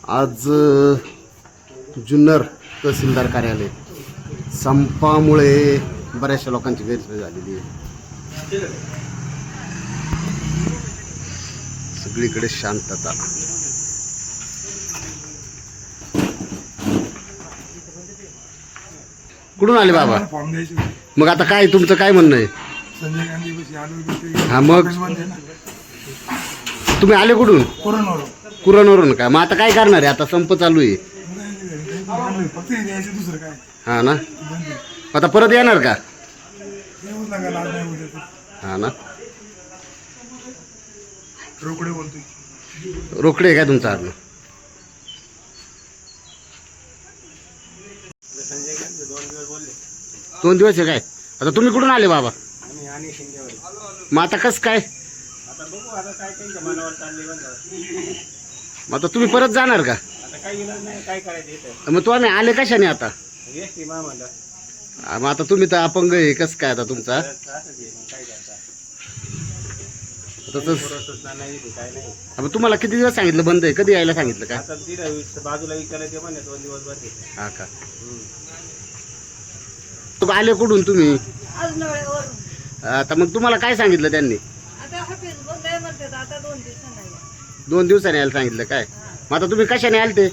आज जुन्नर तहसीलदार कार्यालय संपामुळे बऱ्याचशा लोकांची गैरसोय झालेली आहे. सगळीकडे शांतता. कुठून आले बाबा? मग आता काय तुमचं काय म्हणणं आहे? संजय गांधी. हा मग तुम्ही आले कुठून? कुरणवरून का? मग आता काय करणार आहे? आता संप चालू आहे. दुसरं काय? हा ना. आता परत येणार का? हा ना. रोकडे बोलतोय. रोकडे काय तुमचा आडनाव? दोन दिवस आहे काय? आता तुम्ही कुठून आले बाबा? मग आता कसं काय? मग आता तुम्ही परत जाणार का? मग तुम्ही आले कशाने आता? मग आता तुम्ही तर अपंग आहे, कसं काय आता तुमचा? मग तुम्हाला किती दिवस सांगितलं बंद आहे? कधी यायला सांगितलं का? बाजूला विचारायचे म्हणे 2 दिवस भरते. हा का? तू आले कुठून तुम्ही? आता मग तुम्हाला काय सांगितलं त्यांनी? 2 दिवसांनी यायला सांगितलं काय? मग आता तुम्ही कशाने आले ते?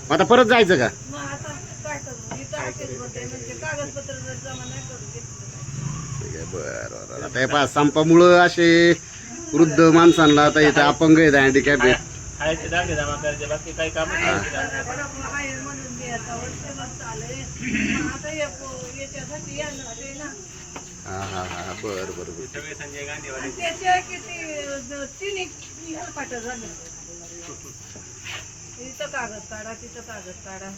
मग आता परत जायचं का? बरं. आता हे पहा, संपामुळं असे वृद्ध माणसांना आता इथे अपंग आहेत, हँडिकॅप आहेत. बाकी काही काम हा हा हा. बरं बरं. सगळे संजय गांधी इथं कागद काढा, तिथं कागद काढा.